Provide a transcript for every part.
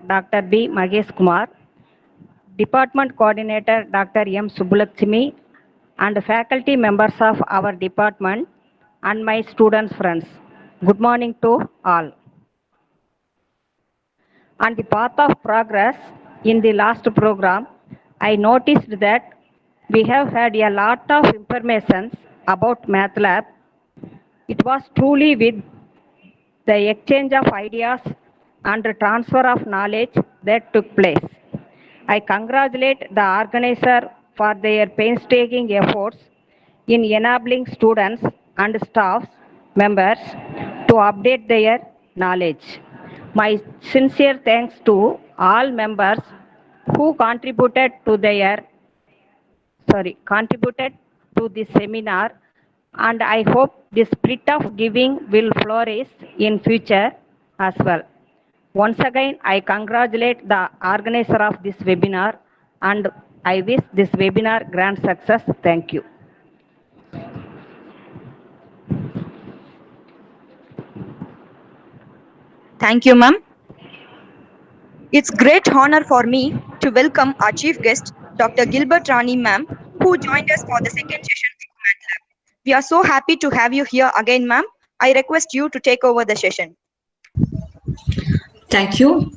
Dr. B. Magesh Kumar, Department Coordinator Dr. M. Subbulakshmi, and faculty members of our department and my students friends. Good morning to all. On the path of progress in the last program, I noticed that we have had a lot of information about Matlab. It was truly with the exchange of ideas and transfer of knowledge that took place. I congratulate the organizer for their painstaking efforts in enabling students and staff members to update their knowledge. My sincere thanks to all members who contributed to this seminar, and I hope the spirit of giving will flourish in future as well. Once again, I congratulate the organizer of this webinar and I wish this webinar grand success. Thank you. Thank you, ma'am. It's great honor for me to welcome our chief guest, Dr. Gilbert RANI, ma'am, who joined us for the second session of Matlab. We are so happy to have you here again, ma'am. I request you to take over the session. Thank you.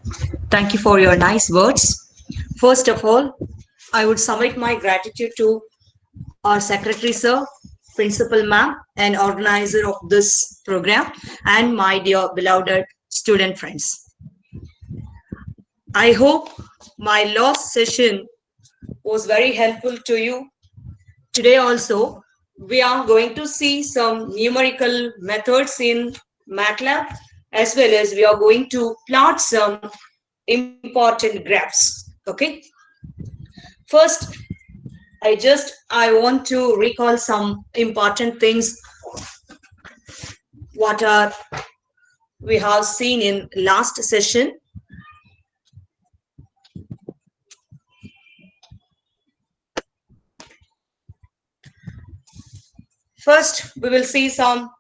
Thank you for your nice words. First of all, I would submit my gratitude to our secretary, sir, principal, ma'am, and organizer of this program, and my dear beloved student friends. I hope my last session was very helpful to you. Today also, we are going to see some numerical methods in Matlab, as well as we are going to plot some important graphs. Okay. First, I want to recall some important things what we have seen in last session. First, we will see some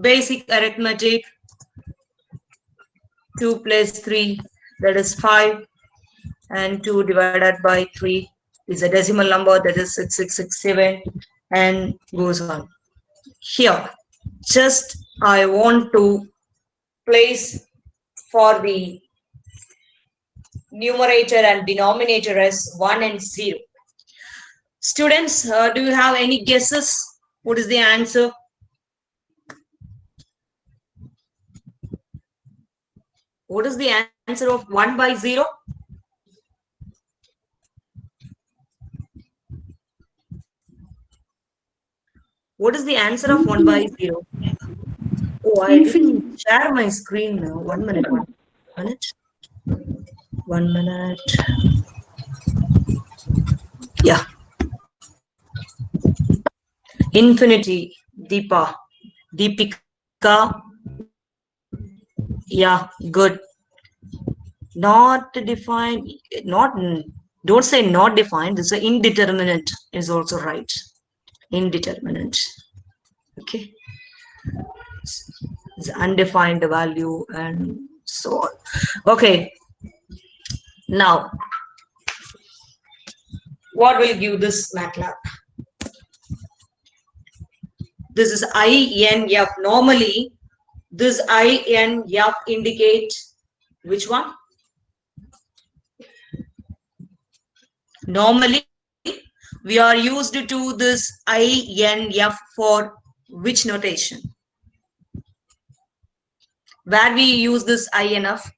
basic arithmetic. 2 plus 3, that is 5, and 2 divided by 3 is a decimal number, that is 6667, and goes on. Here, just I want to place for the numerator and denominator as 1 and 0. Students, do you have any guesses? What is the answer? What is the answer of 1 by 0? What is the answer of 1 by 0? Oh, I didn't share my screen now. 1 minute. 1 minute. Yeah. Infinity, Deepika. Yeah, good. Not defined, don't say not defined, this is indeterminate is also right. Indeterminate. Okay. It's undefined value and so on. Okay. Now, what will give this Matlab? This is INF. Normally, this INF indicate which one? Normally, we are used to this INF for which notation? Where we use this INF?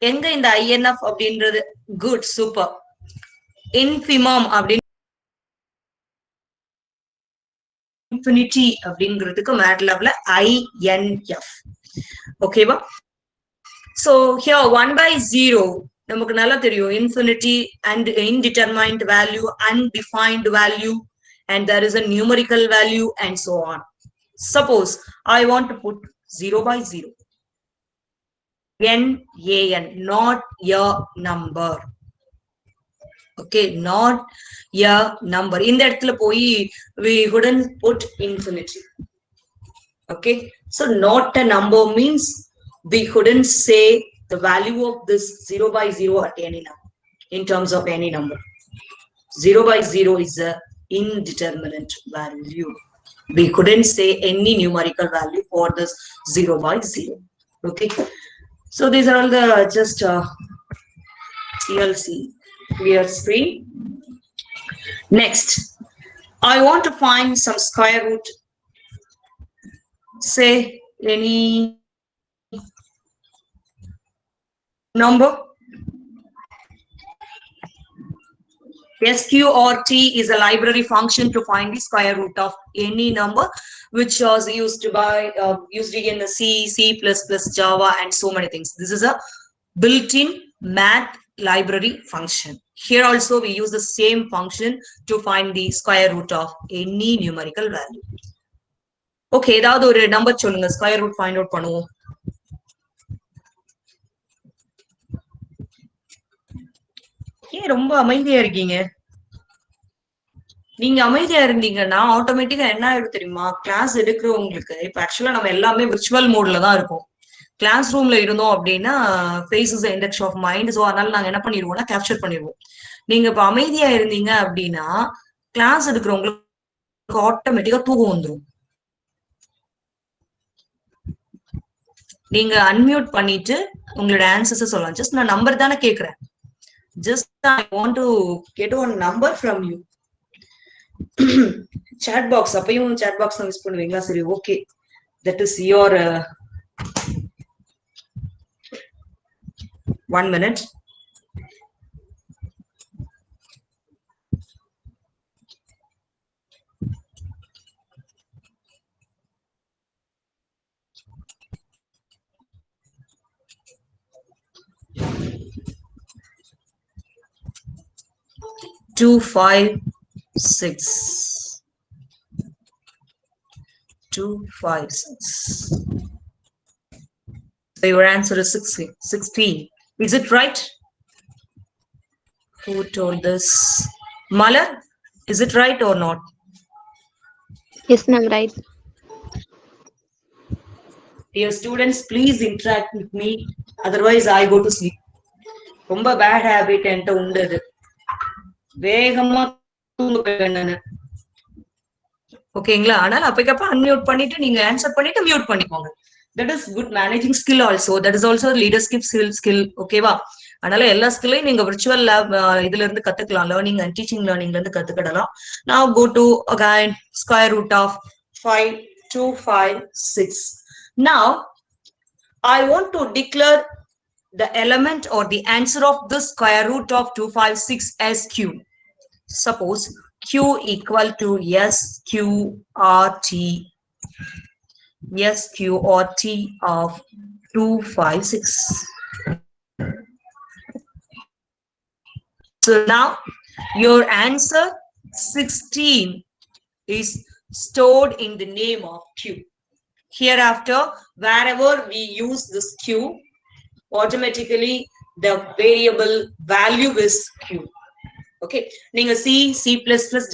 Enga in the INF அப்படின்றது good, super. Infimum அப்படின் infinity அப்படிங்கிறதுக்கு Matlabல INF. Okay ba? So here 1 by 0 நமக்கு நல்லா தெரியும் infinity and indeterminate value, undefined value, and there is a numerical value and so on. Suppose I want to put 0 by 0. NaN, not a number. Okay, not a number. In that we couldn't put infinity. Okay, so not a number means we couldn't say the value of this 0 by 0 at any number in terms of any number. 0 by 0 is a indeterminate value. We couldn't say any numerical value for this 0 by 0. Okay, so these are all the just TLC clear screen. Next, I want to find some square root. Say any number. SQRT is a library function to find the square root of any number, which was used in the C++, Java, and so many things. This is a built-in math library function. Here also we use the same function to find the square root of any numerical value. Okay, ஏதாவது ஒரு number சொல்லுங்க, square root find out பண்ணுவோம். ஏன் ரொம்ப அமைதியா இருக்கீங்க? நீங்க அமைதியா இருந்தீங்கன்னா ஆட்டோமேட்டிக்கா என்ன ஆயிடும் தெரியுமா? கிளாஸ் எடுக்கிறவங்களுக்கு இப்ப ஆக்சுவலா நம்ம எல்லாமே விர்ச்சுவல் மோட்ல தான் இருக்கும். கிளாஸ் ரூம்ல இருந்தோம் அப்படின்னா face is index of mind. So அதனால நாங்க என்ன பண்ணிடுவோம்னா கேப்சர் பண்ணிடுவோம். நீங்க இப்ப அமைதியா இருந்தீங்க அப்படின்னா கிளாஸ் எடுக்கிறவங்களுக்கு ஆட்டோமேட்டிக்கா தூக்கம் வந்துடும். நீங்க அன்மியூட் பண்ணிட்டு உங்களோட ஆன்சர்ஸ் சொல்லலாம். ஜஸ்ட் நான் நம்பர் தானே கேக்குறேன். Just I want to get one number from you. chat box அப்பயும் chat box யூஸ் பண்ணுவீங்களா? சரி, okay, that is your 1 minute. Two, 5, 6. 2, 5, 6. So your answer is 16. Is it right? Who told this? Mala, is it right or not? Yes, ma'am, right. Dear students, please interact with me. Otherwise, I go to sleep. ரொம்ப bad habit என்கிட்ட உண்டு. வேகமா தூங்க ஓகேங்களா? ஆனால் அப்பக்கப்ப unmute பண்ணிட்டு நீங்க answer பண்ணிட்டு மியூட் பண்ணிக்கோங்க. That is good managing skill also. That is also leadership skill. ஓகேவா? அதனால எல்லா ஸ்கில்லையும் நீங்க விர்ச்சுவல் லேப் இதுல இருந்து கத்துக்கலாம். லேர்னிங் அண்ட் டீச்சிங் லேர்னிங்ல இருந்து கத்துக்கிடலாம். Now go to again square root of 5, 2, 5, 6. Now I want to declare the element or the answer of the square root of 256 as q. Suppose q equal to SQRT. SQRT of 256. So now your answer 16 is stored in the name of q. Hereafter, wherever we use this q, automatically the variable value is q. Okay, நீங்க C++,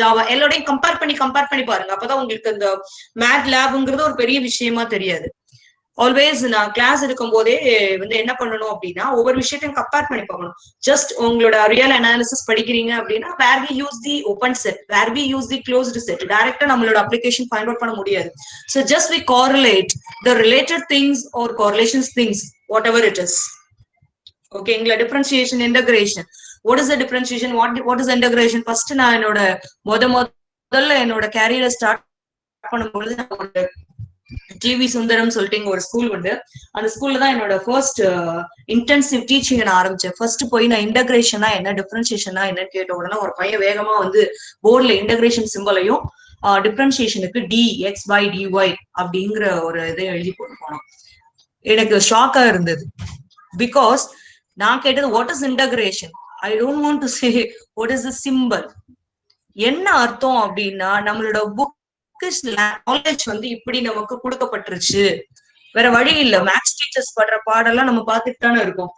Java எல்லாரையும் compare பண்ணி பாருங்க. அப்பதான் உங்களுக்கு இந்த mat லேப்ங்கிறது ஒரு பெரிய விஷயமா தெரியாது. ஆல்வேஸ் நான் கிளாஸ் எடுக்கும் போதே வந்து என்ன பண்ணணும் அப்படின்னா ஒவ்வொரு விஷயத்தையும் கம்பேர் பண்ணி பார்க்கணும். ஜஸ்ட் உங்களோட ரியல் அனாலிசிஸ் படிக்கிறீங்க அப்படின்னா where we use the open set, where we use the closed set, டைரக்டா நம்மளோட அப்ளிகேஷன் ஃபைண்ட் அவுட் பண்ண முடியாது. So just we correlate the related things are correlations things whatever it is. ஓகேங்களா? Differentiation, integration. What is the differentiation? What is integration? First நான் என்னோட முதல்ல என்னோட கேரியரை start பண்ணும்போது டிவி சுந்தரம் சொல்லிட்டு ஒரு ஸ்கூல் உண்டு. அந்த ஸ்கூல்ல தான் என்னோட ஃபர்ஸ்ட் இன்டென்சிவ் டீச்சிங் நான் ஆரம்பிச்சேன். ஃபர்ஸ்ட் போய் நான் இன்டகிரேஷனா என்ன, டிஃபரன்சியேஷனா என்னன்னு கேட்ட உடனே ஒரு பையன் வேகமா வந்து போர்ட்ல இன்டகிரேஷன் சிம்பலையும் டிஃபரன்சியேஷனுக்கு dx/dy அப்படிங்கிற ஒரு இதை எழுதி போட்டு போனோம். எனக்கு ஷாக்கா இருந்தது. பிகாஸ் நான் கேட்டது what is integration. I don't want to say what is the symbol. என்ன அர்த்தம் அப்படின்னா நம்மளோட புக்கிஷ் நாலேஜ் வந்து இப்படி நமக்கு கொடுக்கப்பட்டுருச்சு, வேற வழி இல்ல. மேக்ஸ் டீச்சர்ஸ் படுற பாடெல்லாம் நம்ம பார்த்துட்டு தானே இருக்கோம்.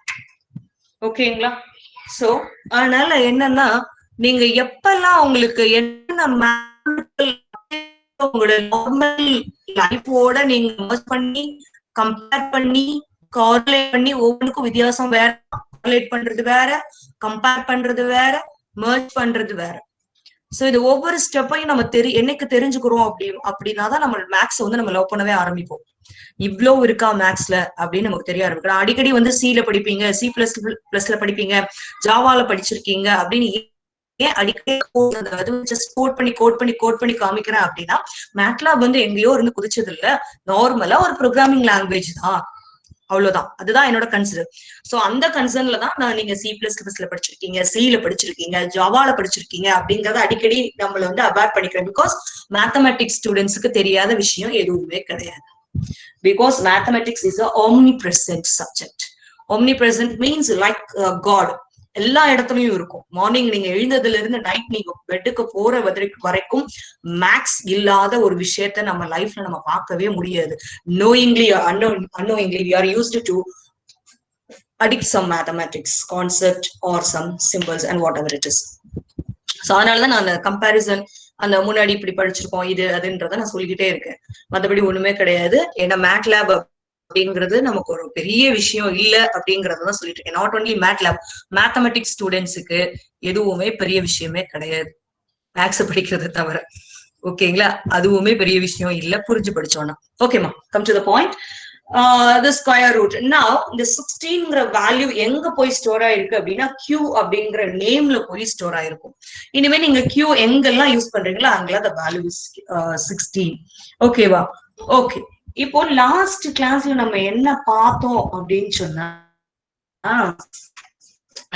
ஓகேங்களா? சோ அதனால என்னன்னா நீங்க எப்பெல்லாம் உங்களுக்கு என்ன உங்களோட நார்மல் லைஃபோட நீங்க merge பண்ணி கம்பேர் பண்ணி கார்லேட் பண்ணி ஒவ்வொன்றுக்கும் வித்தியாசம் வேற, கார்லேட் பண்றது வேற, கம்பேர் பண்றது வேற, merge பண்றது வேற. சோ இது ஒவ்வொரு ஸ்டெப்பையும் நம்ம என்னைக்கு தெரிஞ்சுக்கிறோம் அப்படின்னா தான் நம்ம மேக்ஸ் வந்து நம்ம லவ் பண்ணவே ஆரம்பிப்போம். இவ்வளவு இருக்கா மேக்ஸ்ல அப்படின்னு நமக்கு தெரிய ஆரம்பிக்கும். அடிக்கடி வந்து சில படிப்பீங்க, C++ல படிப்பீங்க, ஜாவால படிச்சிருக்கீங்க அப்படின்னு ஏன் அடிக்கடி கோட் பண்ணி காமிக்கிறேன் அப்படின்னா, மேட்லாப் வந்து எங்கேயோ இருந்து குதிச்சது இல்ல, நார்மலா ஒரு ப்ரோக்ராமிங் லாங்குவேஜ் தான், அவ்வளவுதான். அதுதான் என்னோட கன்சர்ன். சோ அந்த கன்சர்ன்ல தான் நான் நீங்க C++ல படிச்சிருக்கீங்க, சில படிச்சிருக்கீங்க, ஜாவால படிச்சிருக்கீங்க அப்படிங்கறத அடிக்கடி நம்மள வந்து அபார்ட் பண்ணிக்கிறேன். பிகாஸ் மேத்தமெட்டிக்ஸ் ஸ்டூடெண்ட்ஸுக்கு தெரியாத விஷயம் எதுவுமே கிடையாது. Because mathematics is a omnipresent subject. Omnipresent means like God. எல்லா இடத்துலயும் இருக்கும். மார்னிங் நீங்க எழுந்ததுல இருந்து நைட் நீங்க பெட்டுக்கு போற வரைக்கும் மேக்ஸ் இல்லாத ஒரு விஷயத்த நம்ம லைஃப்ல நம்ம பார்க்கவே முடியாது. knowingly or unknowingly we are used to addict some mathematics concept or some symbols and whatever it is. So அதனாலதான் நான் அந்த கம்பேரிசன், அந்த முன்னாடி இப்படி படிச்சிருக்கோம் இது அதுன்றத நான் சொல்லிக்கிட்டே இருக்கேன். மத்தபடி ஒண்ணுமே கிடையாது. ஏன்னா மேட்லாப் அப்படிங்கிறது நமக்கு ஒரு பெரிய விஷயம் இல்ல அப்படிங்கறதான் சொல்லிட்டு இருக்கேன். நாட் ஒன்லி மேட்லாப், மேத்தமெட்டிக்ஸ் ஸ்டூடெண்ட்ஸுக்கு எதுவுமே பெரிய விஷயமே கிடையாது, மேக்ஸ் படிக்கிறது தவிர. ஓகேங்களா? அதுவுமே பெரிய விஷயம் இல்ல, புரிஞ்சு படிச்சோம்னா. ஓகேமா, come to the point. the square root. Now இந்த 16ங்கிற வேல்யூ எங்க போய் ஸ்டோர் ஆயிருக்கு அப்படின்னா Q அப்படிங்கிற நேம்ல போய் ஸ்டோர் ஆயிருக்கும். இனிமே நீங்க Q எங்கெல்லாம் யூஸ் பண்றீங்களோ அங்கெல்லாம் the value is 16. ஓகேவா? ஓகே. இப்போ லாஸ்ட் கிளாஸ்ல நம்ம என்ன பார்த்தோம் அப்படின்னு சொன்னா,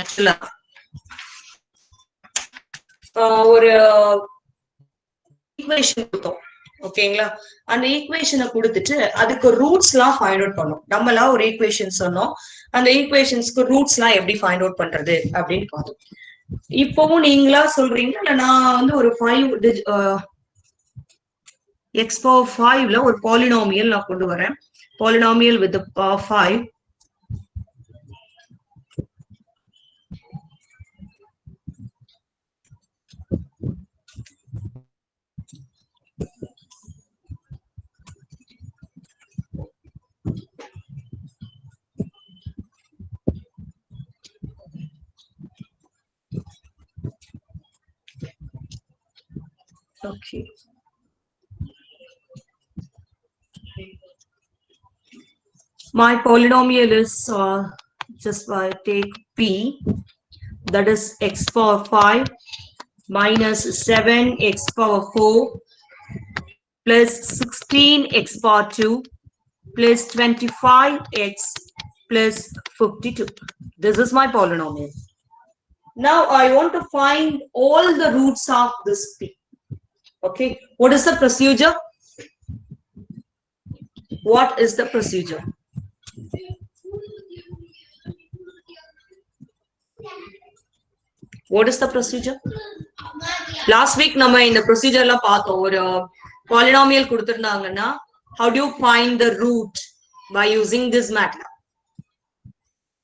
ஆக்சுவலா ஒரு ஈக்குவேஷன் கொடுத்தோம். ஓகேங்களா? அந்த ஈக்குவேஷனை கொடுத்துட்டு அதுக்கு ரூட்ஸ் எல்லாம் ஃபைண்ட் அவுட் பண்ணோம். நம்மளா ஒரு ஈக்குவேஷன் சொன்னோம், அந்த ஈக்குவேஷன்ஸ்க்கு ரூட்ஸ் எல்லாம் எப்படி ஃபைண்ட் அவுட் பண்றது அப்படின்னு பார்த்தோம். இப்பவும் நீங்களா சொல்றீங்க, இல்ல நான் வந்து ஒரு 5 x⁴ ஒரு பாலினாமியல் நான் கொண்டு வரேன். Polynomial with power 5. Okay. My polynomial is just take P, that is x⁴ minus 7x⁴ plus 16x⁴2 plus 25x plus 52. This is my polynomial. Now I want to find all the roots of this P. Okay, what is the procedure? What is the procedure? What is the procedure? Last week நம்ம இந்த procedure எல்லாம் பார்த்தோம். ஒரு polynomial கொடுத்திருந்தாங்கன்னா, how do you find the root by using this Matlab?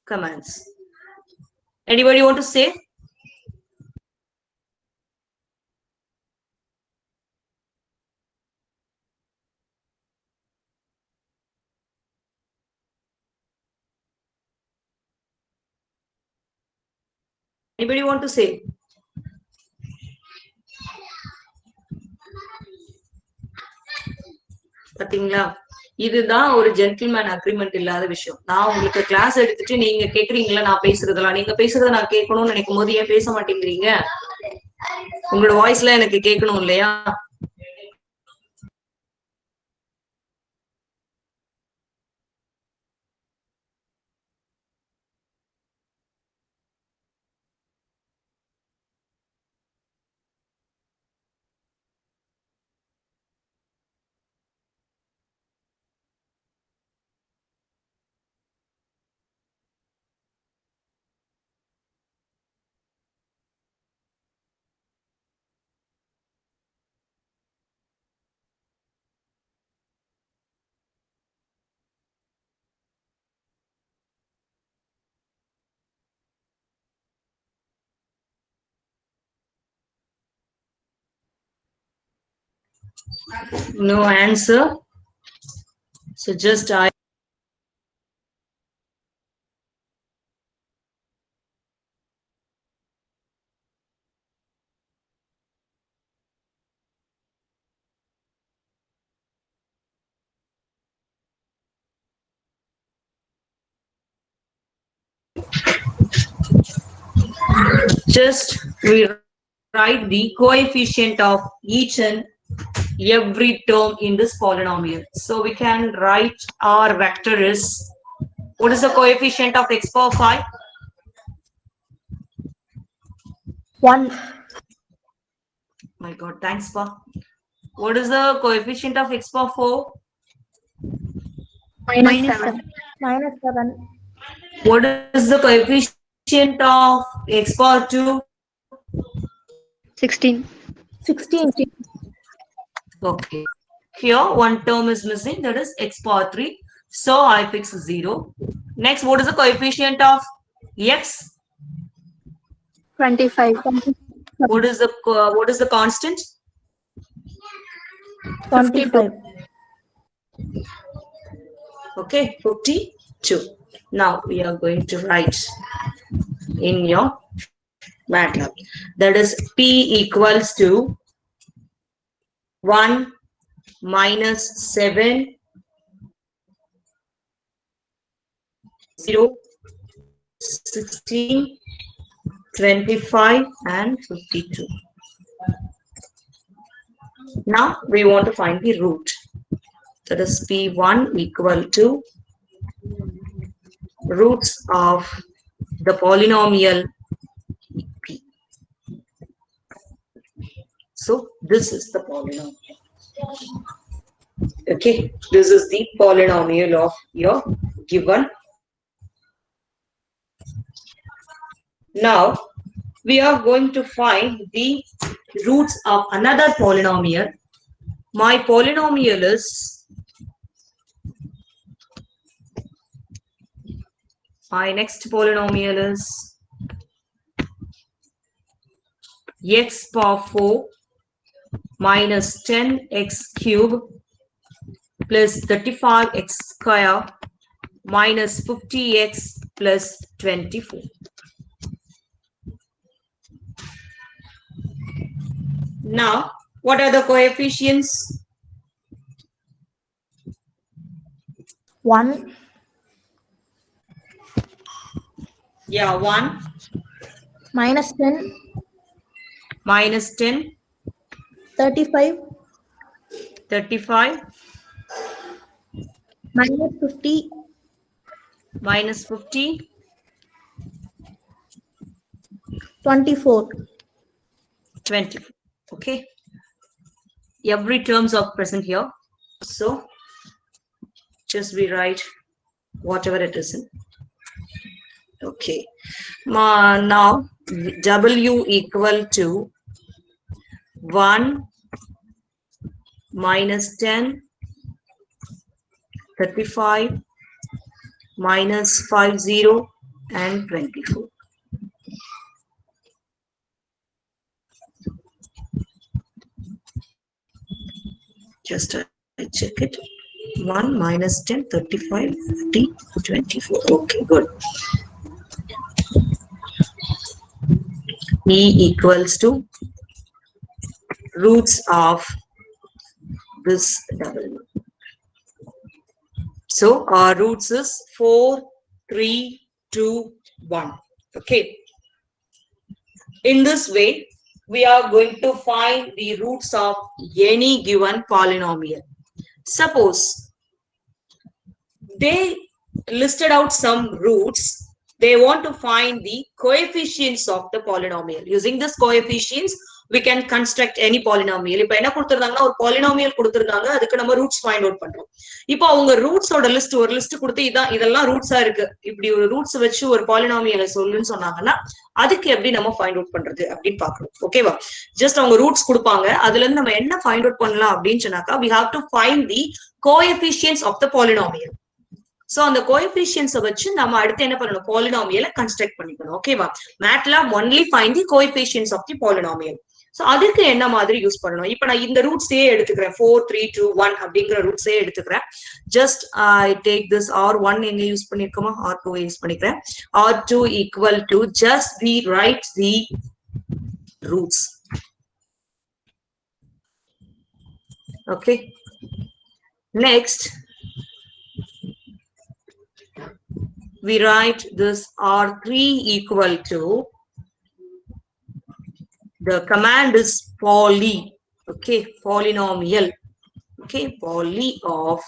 Commands. Anybody want to say? Anybody want to say? பாத்தீங்களா, இதுதான் ஒரு gentleman agreement இல்லாத விஷயம். நான் உங்களுக்கு கிளாஸ் எடுத்துட்டு நீங்க கேக்குறீங்களா, நான் பேசுறதெல்லாம் நீங்க பேசுறத நான் கேட்கணும்னு நினைக்கும் போது ஏன் பேச மாட்டேங்கிறீங்க? உங்களோட வாய்ஸ்ல எனக்கு கேட்கணும் இல்லையா? No answer. So just I. Just we write the coefficient of each and every term in this polynomial. So we can write our vector is, what is the coefficient of x power 5? 1. My God, thanks, Pa. What is the coefficient of x power 4? Minus 7. Minus 7. What is the coefficient of x power 2? 16. 16. Okay. Here one term is missing, that is x power 3. So I fix 0. Next, what is the coefficient of x? 25. What is the constant? 25. Okay, 52. Now we are going to write in your Matlab. That is P equals to 1 minus 7 0 16 25 and 52. Now we want to find the root. That is P1 equal to roots of the polynomial P. So this is the polynomial. Okay, this is the polynomial of your given. Now we are going to find the roots of another polynomial. My polynomial is, my next polynomial is x power 4 minus 10x cube plus 35x square minus 50x plus 24. Now, what are the coefficients? 1. Yeah, 1. Minus 10. Minus 10. 35. 35. Minus 50. Minus 50. 24. 24. Okay. Every terms are present here. So, just rewrite whatever it is in. Okay. Now, W equal to 1 minus 10, 35, minus 50 and 24. Just I check it. 1 minus 10, 35, 50, 24. Okay, good. E equals to roots of this W. So our roots is 4, 3, 2, 1. Okay. In this way, we are going to find the roots of any given polynomial. Suppose they listed out some roots. They want to find the coefficients of the polynomial. Using this coefficients, we can construct any polynomial. இப்போ என்ன கொடுத்திருந்தாங்கன்னா ஒரு polynomial கொடுத்திருந்தாங்க, அதுக்கு நம்ம roots find out பண்றோம். இப்போ அவங்க roots ஓட லிஸ்ட் ஒரு லிஸ்ட் கொடுத்து இதெல்லாம் ரூட்ஸா இருக்கு, இப்படி ஒரு ரூட்ஸ் வச்சு ஒரு polynomial சொல்லுன்னு சொன்னாங்கன்னா அதுக்கு எப்படி நம்ம ஃபைண்ட் அவுட் பண்றது அப்படின்னு பாக்குறோம். ஓகேவா? ஜஸ்ட் அவங்க ரூட்ஸ் கொடுப்பாங்க, அதுல இருந்து நம்ம என்ன ஃபைண்ட் அவுட் பண்ணலாம் அப்படின்னு சொன்னாக்கா we have to find the coefficients of the polynomial. So அந்த coefficients வச்சு நம்ம அடுத்து என்ன பண்ணணும், polynomial கன்ஸ்ட்ரக்ட் பண்ணிக்கணும். ஓகேவா? Matlab only find the coefficients of the polynomial. So அதுக்கு என்ன மாதிரி யூஸ் பண்ணணும்? இப்ப நான் இந்த ரூட்ஸே எடுத்துக்கிறேன், 4 3 2 1 அப்படிங்கிற ரூட்ஸே எடுத்துக்கிறேன். Just I take this R1 எங்க யூஸ் பண்ணிருக்கோமா, R2 யூஸ் பண்ணிக்கிறேன். R2 equal to just we write the roots. Okay, next we write this R3 equal to, the command is poly, okay, polynomial, okay, poly of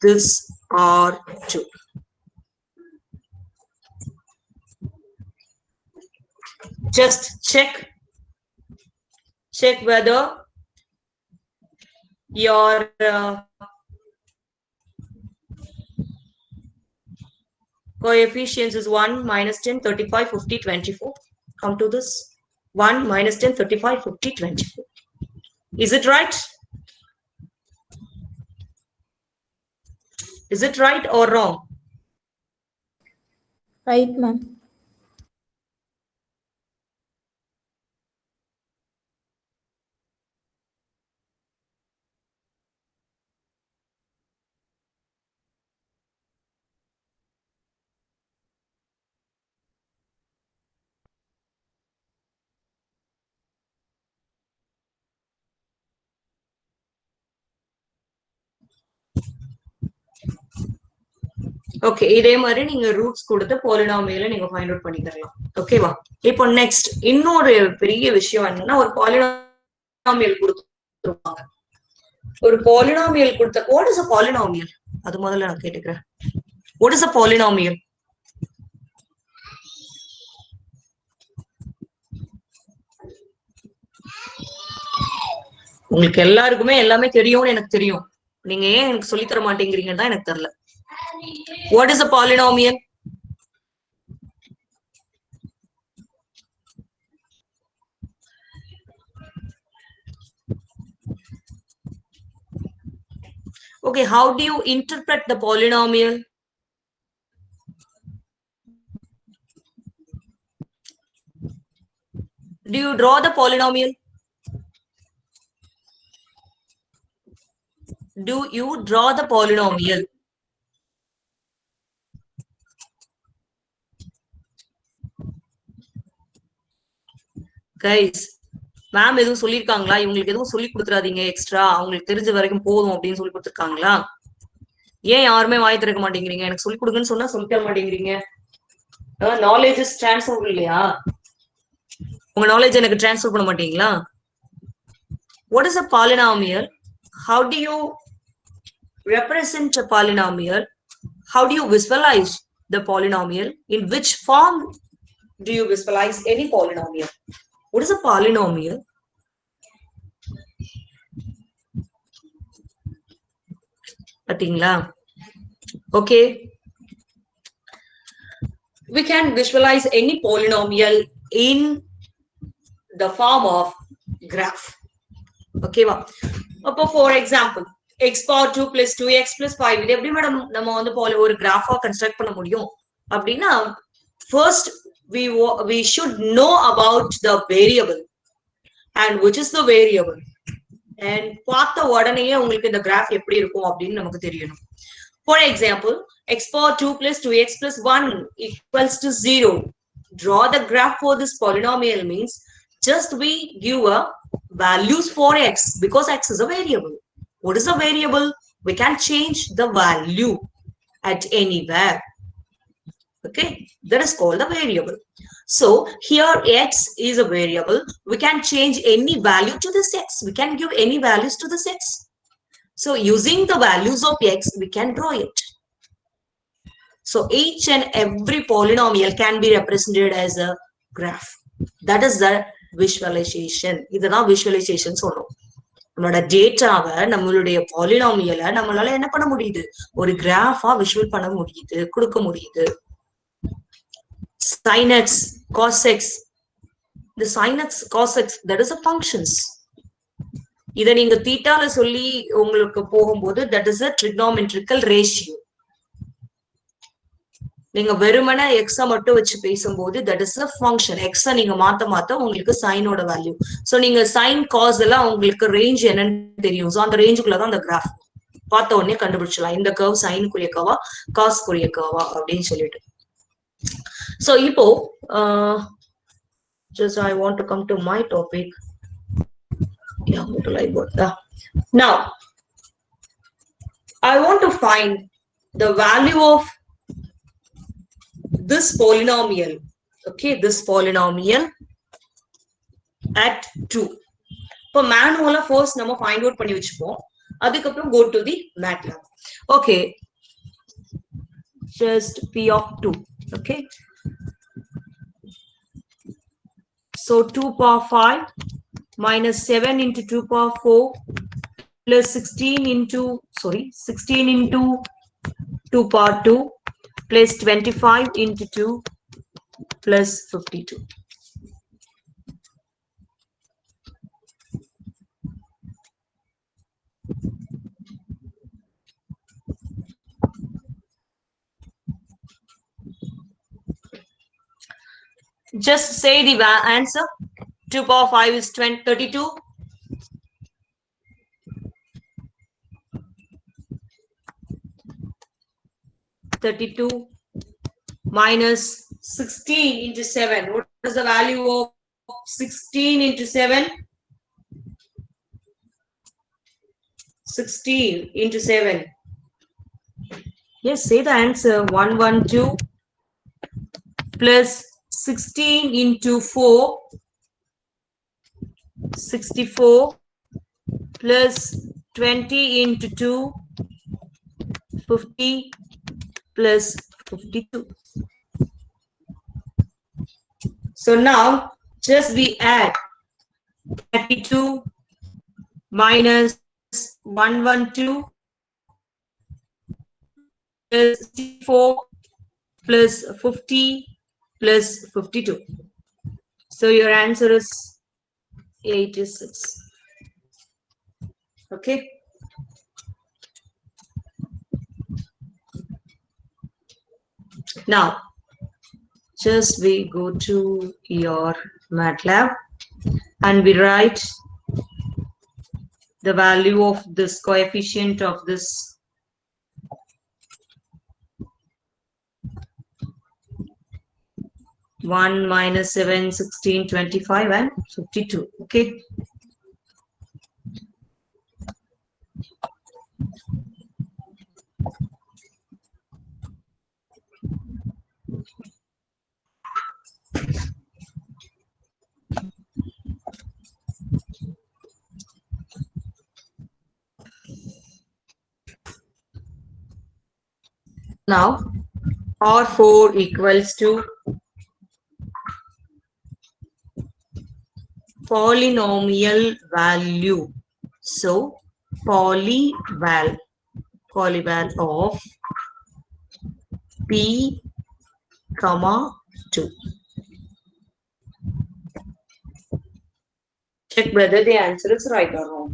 this R2. Just check whether your coefficients is 1, -10, 35, 50, 24. Come to this 1, -10, 35, 50, 24. Is it right? Is it right or wrong? Right, ma'am. Okay, இதே மாதிரி நீங்க roots கொடுத்து பாலினாமியலை நீங்க find out பண்ணிக்கலாம். ஓகேவா? இப்போ next இன்னொரு பெரிய விஷயம் என்னன்னா, ஒரு பாலினாமியல் கொடுத்துருவாங்க. ஒரு பாலினாமியல் கொடுத்த, வாட் இஸ் அ பாலினாமியல்? அது முதல்ல நான் கேட்டுக்கிறேன். What is a polynomial? உங்களுக்கு எல்லாருக்குமே எல்லாமே தெரியும்னு எனக்கு தெரியும். நீங்க ஏன் எனக்கு சொல்லி தர மாட்டேங்கிறீங்கன்னு தான் எனக்கு தெரியல. What is a polynomial? Okay, how do you interpret the polynomial? Do you draw the polynomial? Do you draw the polynomial? Guys, ma'am எதுவும் சொல்லிருக்காங்களா? இவங்களுக்கு எதுவும் சொல்லி கொடுத்துறாதீங்க எக்ஸ்ட்ரா, அவங்களுக்கு தெரிஞ்ச வரைக்கும் போதும் அப்படின்னு சொல்லி கொடுத்துருக்காங்களா? ஏன் யாருமே வாய் திறக்க மாட்டேங்கிறீங்க? எனக்கு சொல்லி கொடுங்கன்னு சொன்னா சொல்லி தர மாட்டேங்கிறீங்க. நாலேஜ் இஸ் டிரான்ஸ்ஃபர் இல்லையா? உங்க நாலேஜ் எனக்கு டிரான்ஸ்ஃபர் பண்ண மாட்டீங்களா? What is a polynomial? How do you represent a polynomial? How do you visualize the polynomial? In which form do you visualize any polynomial? What is a polynomial? Patingla. Okay. We can visualize any polynomial in the form of graph. Okay, for example, x power 2 plus 2x plus 5. இது எப்படி madam நம்ம வந்து ஒரு கிராஃபா construct பண்ண முடியும் அப்படின்னா, first we should know about the variable and which is the variable, and பார்த்த உடனேயே உங்களுக்கு இந்த கிராஃப் எப்படி இருக்கும் அப்படின்னு நமக்கு தெரியணும். For example, x power 2 plus 2x plus 1 equals to 0. Draw the graph for this polynomial means just we give a values for x, because x is a variable. What is a variable? We can change the value at anywhere. Okay, that is called a variable. So here x is a variable. We can change any value to this x. We can give any values to this x. So using the values of x, we can draw it. So each and every polynomial can be represented as a graph. That is the visualization. இதுதான் visualization சொல்றோம். நம்மளோட டேட்டாவை, நம்மளுடைய பாலினாமியலை நம்மளால என்ன பண்ண முடியுது? ஒரு கிராஃபா விஷுவல் பண்ண முடியுது, கொடுக்க முடியுது. sin x, cos x. The sin x, cos x, that is a functions. இதை நீங்க தீட்டால சொல்லி உங்களுக்கு போகும்போது that is a trigonometrical ratio. நீங்க வெறுமனே எக்ஸ மட்டும் வச்சு பேசும்போது தட் இஸ் அ ஃபங்க்ஷன். எக்ஸ நீங்க மாத்த உங்களுக்கு சைனோட வேல்யூ. சோ நீங்க சைன் காஸ் எல்லாம் உங்களுக்கு ரேஞ்ச் என்னன்னு தெரியும். சோ அந்த ரேஞ்சுக்குள்ளதான் அந்த கிராஃப் பார்த்த உடனே கண்டுபிடிச்சலாம் இந்த கர்வ் சைனுக்குரிய கர்வா காஸ்க்குரிய கர்வா அப்படின்னு சொல்லிட்டு. சோ இப்போ just I want to come to my topic. Yeah, go to live board. Now I want to find the value of this polynomial. Okay, this polynomial at 2. இப்போ மேனுவலா first நம்ம find out பண்ணி வச்சுப்போம். அதுக்கப்புறம் go to the Matlab. Okay, just p of 2. Okay, so 2 power 5 minus 7 into 2 power 4 plus 16 into 2 power 2 plus 25 into 2 plus 52. Just say the answer. 2 power 5 is 32. 32 minus 16 into 7. What is the value of 16 into 7? 16 into 7. Yes, say the answer. 112 plus 16 into 4. 64 plus 20 into 2. 50 plus 52. So now just we add 32 minus 112 plus 64 plus 50 plus 52. So your answer is 86. Okay. Now just we go to your Matlab and we write the value of this coefficient of this one minus 7, 16, 25 and 52. Okay. Now R4 equals to polynomial value. So polyval of p comma 2. Check whether the answer is right or wrong.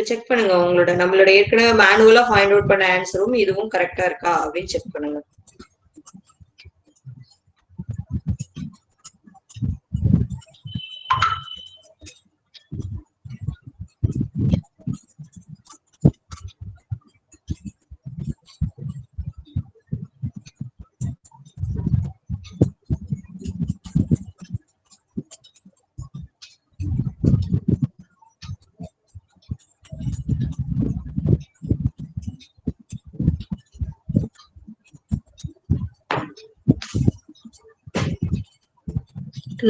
Check பண்ணுங்க நம்மளோட ஏற்கனவே மேனுவலா find out பண்ண ஆன்சரும் இதுவும் கரெக்டா இருக்கா அப்படின்னு check பண்ணுங்க.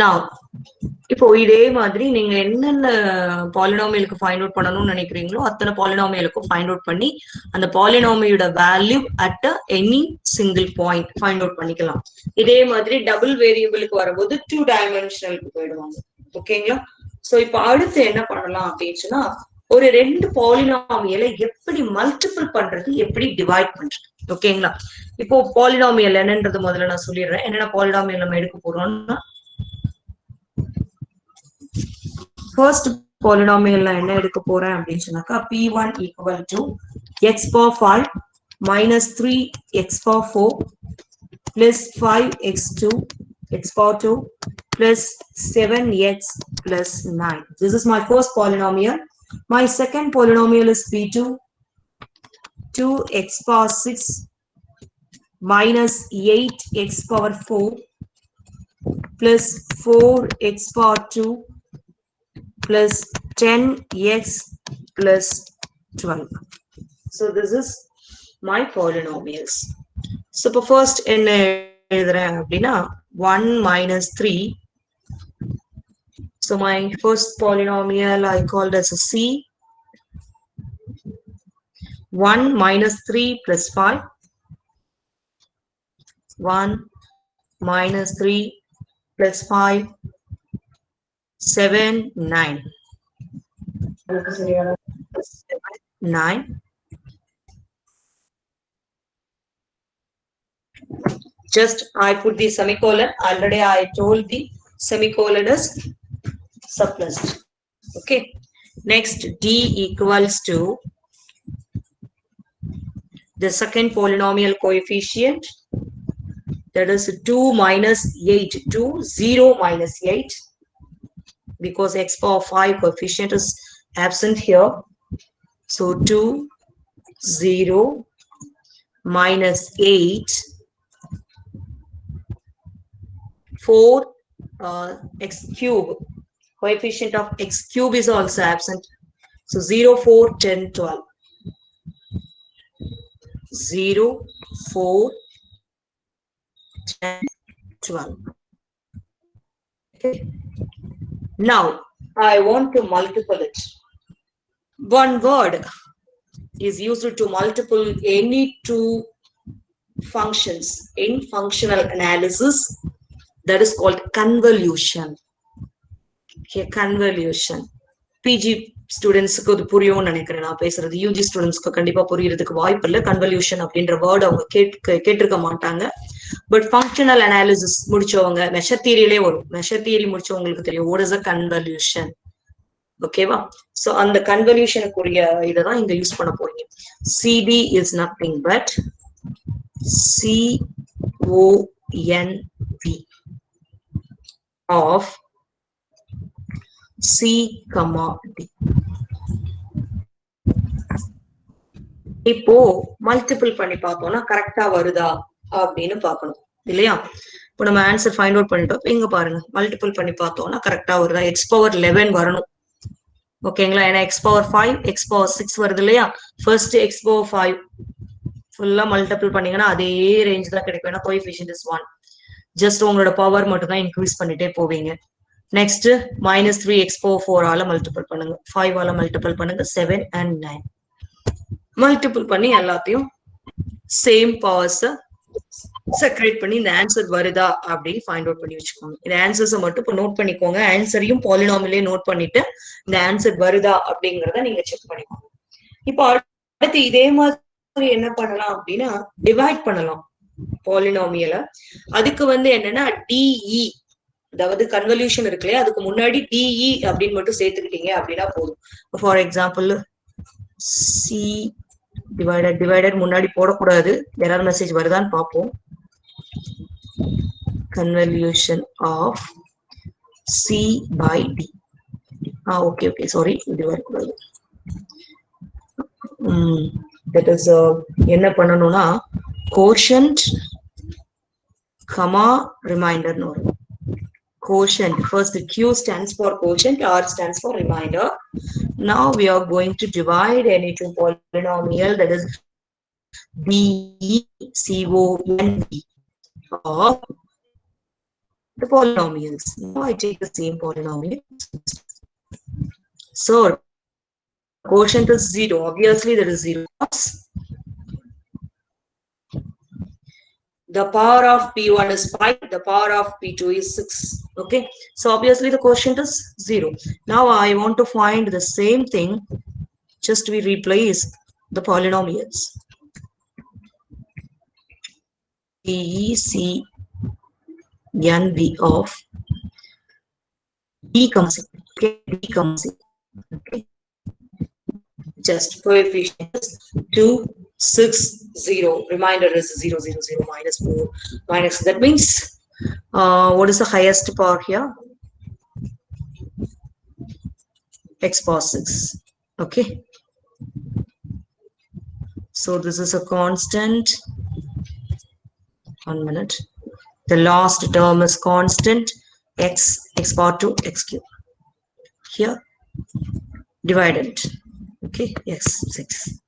Now இப்போ இதே மாதிரி நீங்க என்னென்ன பாலினாமியலுக்கு ஃபைண்ட் அவுட் பண்ணணும்னு நினைக்கிறீங்களோ அத்தனை பாலினாமியலுக்கும் ஃபைண்ட் அவுட் பண்ணி அந்த பாலினாமியோட value at any single point find out பண்ணிக்கலாம். இதே மாதிரி டபுள் வேரியபிளுக்கு வரும்போது 2 டைமென்ஷனலுக்கு போயிடுவாங்க. ஓகேங்களா? சோ இப்போ அடுத்து என்ன பண்ணலாம் அப்படின்னு சொன்னா ஒரு 2 பாலினாமியலை எப்படி மல்டிபிள் பண்றது, எப்படி டிவைட் பண்றது. ஓகேங்களா? இப்போ பாலினாமியல் என்னன்றது முதல்ல நான் சொல்லிடுறேன். என்னென்ன பாலினாமியல் நம்ம எடுக்க போறோம்னா first polynomial என்ன எடுக்க போறேன் அப்படின்னு சொன்னாக்கா p1 equal to x power 5 minus 3x power 4 plus 5x2 x power 2 plus 7x plus 9. This is my first polynomial. My second polynomial is P2, 2x power 6 minus 8x power 4 plus 4x power 2 plus 10x plus 12. So this is my polynomials. So first என்ன எழுதுறேன் அப்படின்னா 1 minus 3. So my first polynomial I called as a C. 1 minus 3 plus 5. 1 minus 3 plus 5. 7, 9. 9. Just I put the semicolon. Already I told the semicolon is surplus. Okay. Next, D equals to the second polynomial coefficient. That is 2 minus 8. 2, 0 minus 8. Because x power 5 coefficient is absent here. So 2, 0 minus 8. 4 x cube. Coefficient of x cube is also absent. So 0, 4, 10, 12. 0, 4, 10, 12. Okay. Now, I want to multiple it. One word is used to multiple any two functions in functional analysis. That is called convolution. Okay, convolution. PG students க்கு இது புரியும்னு நினைக்கிறேன் நான் பேசுறது. UG ஸ்டூடெண்ட்ஸ்க்கு கண்டிப்பா புரியறதுக்கு வாய்ப்பு இல்லை. கன்வல்யூஷன் அப்படின்ற வேர்ட் அவங்க கேட்டிருக்க மாட்டாங்க. பட் ஃபங்க்ஷனல் அனாலிசிஸ் முடிச்சவங்க மெஷர் தியரியிலே வரும். மெஷர் தியரி முடிச்சவங்களுக்கு தெரியும் what is a convolution. ஓகேவா? சோ அந்த கன்வல்யூஷனுக்குரிய இதை தான் இங்க யூஸ் பண்ண போறீங்க. CD is nothing but CONV of C, D. இப்போ மல்டிபிள் பண்ணி பார்த்தோம்னா கரெக்டா வருதா அப்படின்னு பார்க்கணும் இல்லையா? இப்போ நம்ம ஆன்சர் ஃபைண்ட் அவுட் பண்ணிட்டோம். இங்க பாருங்க மல்டிபிள் பண்ணி பார்த்தோம்னா கரெக்டா வருதா? x பவர் 11 வரணும். ஓகேங்களா? ஏன்னா x பவர் 5 x பவர் 6 வருது இல்லையா? ஃபர்ஸ்ட் x பவர் 5 ஃபுல்லா மல்டிபிள் பண்ணீங்கன்னா அதே ரேஞ்ச் தான் கிடைக்கும். ஏன்னா கோஎஃபிஷியன்ட் இஸ் 1. ஜஸ்ட் உங்களோட பவர் மட்டும் தான் இன்க்ரீஸ் பண்ணிட்டே போவீங்க. நெக்ஸ்ட் minus 3 x power 4 ஆல மல்டிபிள் பண்ணுங்க. 5 ஆல மல்டிபிள் பண்ணுங்க. 7 and 9 மல்டிபிள் பண்ணி எல்லாத்தையும் சேம் பவர்ஸ் செக்ரேட் பண்ணி இந்த ஆன்சர் வருதா அப்படின்னு ஃபைண்ட் அவுட் பண்ணி வச்சுக்கோங்க. இந்த ஆன்சர்ஸை மட்டும் இப்போ நோட் பண்ணிக்கோங்க. ஆன்சரையும் பாலினாமிலே நோட் பண்ணிட்டு இந்த ஆன்சர் வருதா அப்படிங்கறத நீங்க செக் பண்ணிக்கோங்க. இப்போ அடுத்து இதே மாதிரி என்ன பண்ணலாம் அப்படின்னா டிவைட் பண்ணலாம் பாலினாமியல. அதுக்கு என்னன்னா டிஇ, அதாவது கன்வல்யூஷன் இருக்கு இல்லையா, அதுக்கு முன்னாடி டிஇ அப்படின்னு மட்டும் சேர்த்துக்கிட்டீங்க அப்படின்னா போதும். ஃபார் எக்ஸாம்பிள் சி டிவைடட் முன்னாடி போடக்கூடாது, எரர் மெசேஜ் வருதான்னு பார்ப்போம். Convolution of c by d. Okay sorry, இது வரக்கூடாது. தட் இஸ் என்ன பண்ணணும்னா கோஷன்ட் கமா ரிமைண்டர்னு வரும். Quotient. First, Q stands for quotient, R stands for remainder. Now we are going to divide any two polynomial, that is DECONV of the polynomials. Now I take the same polynomial. So quotient is 0. Obviously, there is 0. The power of P1 is 5. The power of P2 is 6. Okay. So obviously the quotient is 0. Now I want to find the same thing. Just we replace the polynomials. DECNV of D comes in. Okay. D comes in. Okay. Just coefficients 2, 6, 0. Reminder is 0, 0, 0, minus 4, minus. That means, what is the highest power here? X power 6. Okay. So this is a constant. 1 minute. The last term is constant. X power 2, x cube. Here, dividend. Okay, x 6.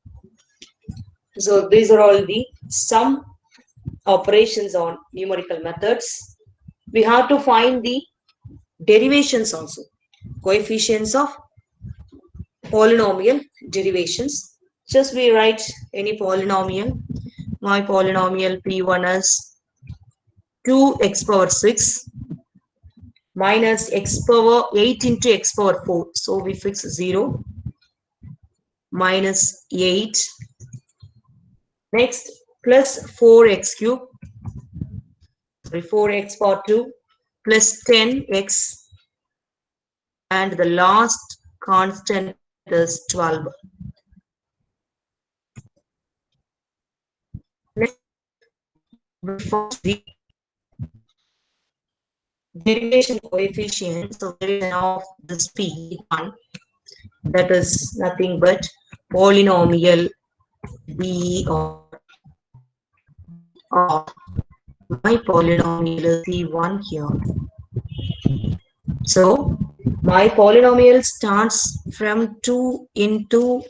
So these are all the sum operations on numerical methods. We have to find the derivations also. Coefficients of polynomial derivations. Just we write any polynomial. My polynomial P1 is 2x power 6 minus x power 8 into x power 4. So we fix 0 minus 8. Next, plus 4x cube. Sorry, 4x power 2 plus 10x. And the last constant is 12. Next, the derivation coefficient of this P1, that is nothing but polynomial B or my polynomial is C1 here. So my polynomial starts from 2 into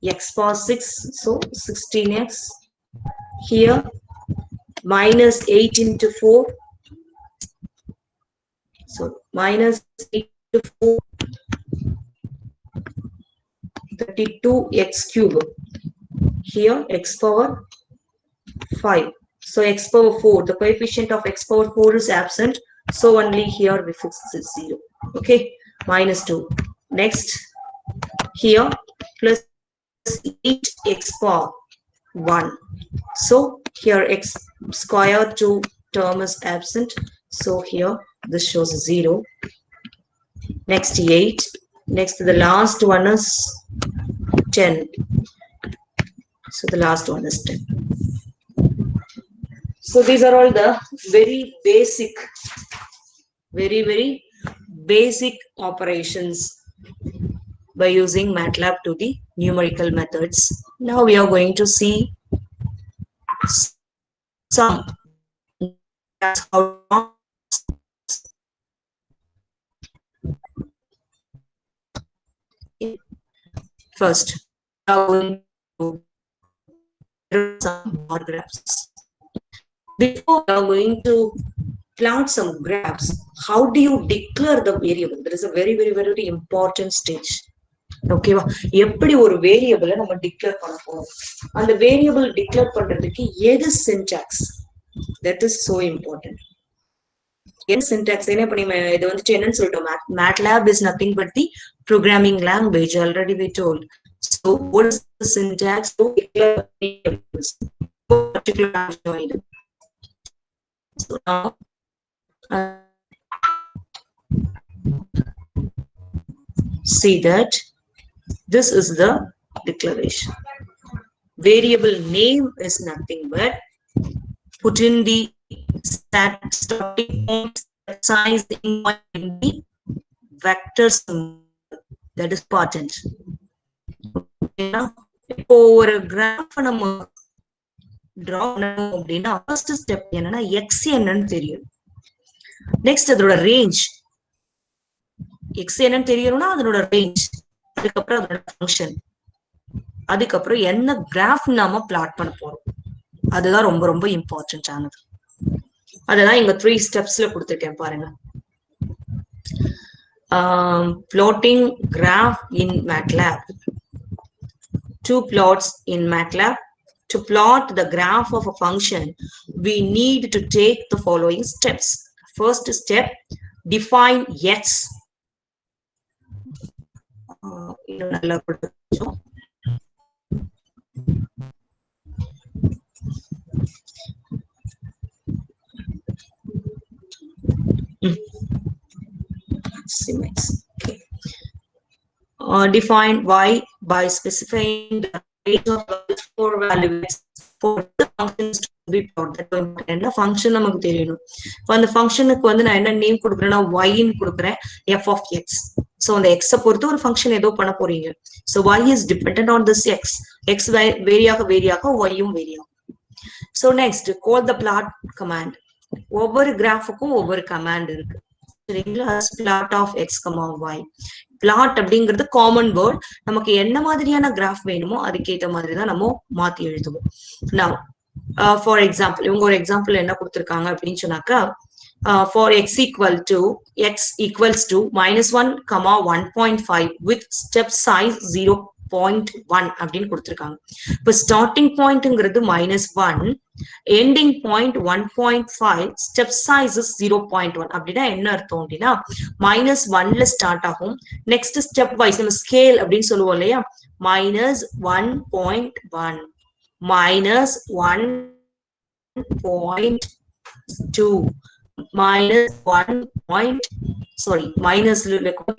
x power 6, so 16x. Here minus 8 into 4. So minus 8 into 4, 32x cube. Here x power 5. So x power 4, the coefficient of x power 4 is absent. So only here we fix this 0. Okay, minus 2. Next, here plus 8x power 1. So here x square 2 term is absent. So here this shows 0. Next 8. Next the last one is 10. So the last one is 10. So these are all the very basic, very basic operations by using Matlab to the numerical methods. Now we are going to see some. That's how. First, we are going to do some bar graphs. Before we are going to plot some graphs, how do you declare the variable? There is a very important stage. Okay, எப்படி ஒரு வேரியபிளை நம்ம declare பண்ண போறோம். அந்த variable declare பண்றதுக்கு எது syntax? That is so important. என்ன syntax? என்ன பண்ணி இது வந்துட்டு என்னன்னு சொல்லிட்டோம். Matlab is nothing but the programming language. Already we told. So what is the syntax to declare variables? Particular so now see that this is the declaration. Variable name is nothing but put in the starting point size in the vector symbol. That is important. இப்போ ஒரு graph நம்ம draw பண்ணணும் அப்படின்னா first step என்னன்னா X என்னன்னு தெரியும். Next அதோட range, X என்னன்னு தெரியணும்னா அதனோட ரேஞ்ச், அதுக்கப்புறம் அதோட ஃபங்க்ஷன், அதுக்கப்புறம் என்ன கிராஃப் நாம பிளாட் பண்ண போறோம். அதுதான் ரொம்ப இம்பார்ட்டன்ட் ஆனது. அததான் இங்க 3 ஸ்டெப்ஸ்ல கொடுத்துருக்கேன் பாருங்க. Plotting graph in Matlab. 2 plots in Matlab. To plot the graph of a function, we need to take the following steps. First step, define x. Okay. Define y by specifying the range of for value x for the functions to be plotted. என்ன function நமக்கு தெரியணும். இப்போ அந்த ஃபங்க்ஷனுக்கு வந்து நான் என்ன name கொடுக்குறேன்னா y ன்னு கொடுக்குறேன் f of x. So அந்த x பொறுத்து ஒரு ஃபங்க்ஷன் ஏதோ பண்ண போறீங்க. So y is dependent on this x. x வேரியாக y யும் வேரியாகும். So next call the plot command. ஒவ்வொரு கிராஃபுக்கும் ஒவ்வொரு கமாண்ட் இருக்கு. சரிங்களா? plot of x, y. plot அப்படிங்கிறது காமன் வேர்ட். நமக்கு என்ன மாதிரியான கிராஃப் வேணுமோ அதுக்கேற்ற மாதிரி தான் நம்ம மாத்தி எழுதுவோம். Now ஃபார் எக்ஸாம்பிள் இவங்க ஒரு எக்ஸாம்பிள் என்ன கொடுத்துருக்காங்க அப்படின்னு சொன்னாக்கா for x equals to -1, 1.5 with step size 0.1 அப்படின்னு கொடுத்துருக்காங்க. இப்ப ஸ்டார்டிங் பாயிண்ட்ங்கிறது -1, எண்டிங் பாயிண்ட் 1.5, ஸ்டெப் சைஸ் 0.1. அப்படின்னா என்ன அர்த்தம் அப்படின்னா -1ல ஸ்டார்ட் ஆகும். நெக்ஸ்ட் ஸ்டெப் வைஸ் நம்ம ஸ்கேல் அப்படின்னு சொல்லுவோம் இல்லையா, -1.1, -1.2,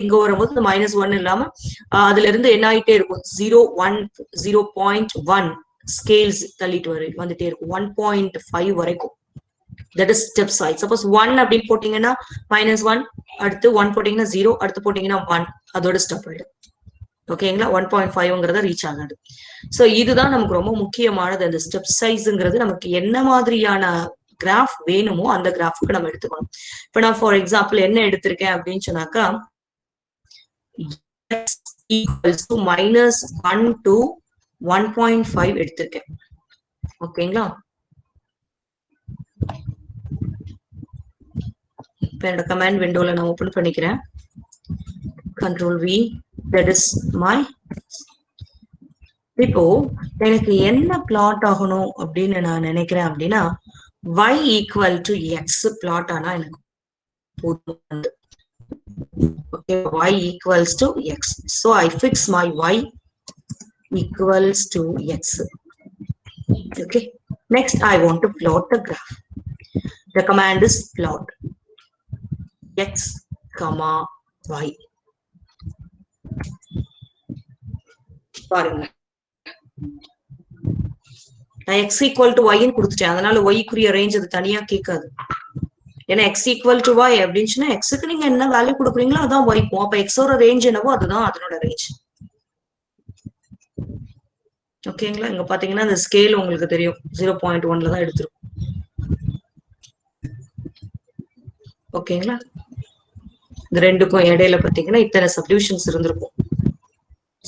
இங்க வரும்போது -1 இல்லாம அதுல இருந்து என்ன ஆயிட்டே இருக்கும், 0.1 ஸ்கேல்ஸ் தள்ளிட்டு வந்துட்டே இருக்கும் 1.5 வரைக்கும். That is step size. Suppose 1 அப்படின்னு போட்டீங்கன்னா -1, அடுத்து 1 போட்டீங்கன்னா 0, அடுத்து போட்டீங்கன்னா 1, அதோட ஸ்டாப் ஆயிடும். ஓகேங்களா? 1.5ங்கிறத ரீச் ஆகாது. சோ இதுதான் நமக்கு ரொம்ப முக்கியமானது. அந்த ஸ்டெப் சைஸ்ங்கிறது நமக்கு என்ன மாதிரியான கிராஃப் வேணுமோ அந்த கிராஃப்க்கு நம்ம எடுத்துக்கணும். இப்ப நான் ஃபார் எக்ஸாம்பிள் என்ன எடுத்திருக்கேன் அப்படின்னு சொன்னாக்கா x equals to -1 to 1.5 எடுத்திருக்கேன். ஓகேங்களா? இப்ப என்னோட கமாண்ட் விண்டோல நான் ஓபன் பண்ணிக்கிறேன். Ctrl V, that is my. இப்போ எனக்கு என்ன பிளாட் ஆகணும் அப்படின்னு நான் நினைக்கிறேன் அப்படின்னா y equal to x plot ஆனா எனக்கு போதும். Okay, y equals to x. So I fix my y equals to x. Okay, next I want to plot the graph. The command is plot x, y. பாருங்க, நான் x equal to y ன்னு கொடுத்துட்டேன். அதனால y க்குரிய range அது தனியா கேட்காது. ஏன்னா x equal to y அப்படின்னா x-க்கு நீங்க என்ன வேல்யூ கொடுக்குறீங்களோ அதான் y க்கும். அப்ப x ஓட ரேஞ்ச் என்னவோ அதுதான் அதனோட ரேஞ்ச். ஓகேங்களா? இங்க பாத்தீங்கன்னா இந்த ஸ்கேல் உங்களுக்கு தெரியும் 0.1ல தான் எடுத்துரும். ஓகேங்களா? இந்த ரெண்டுக்கும் இடையில பாத்தீங்கன்னா இத்தனை சப்டிவிஷன்ஸ் இருந்திருக்கும்.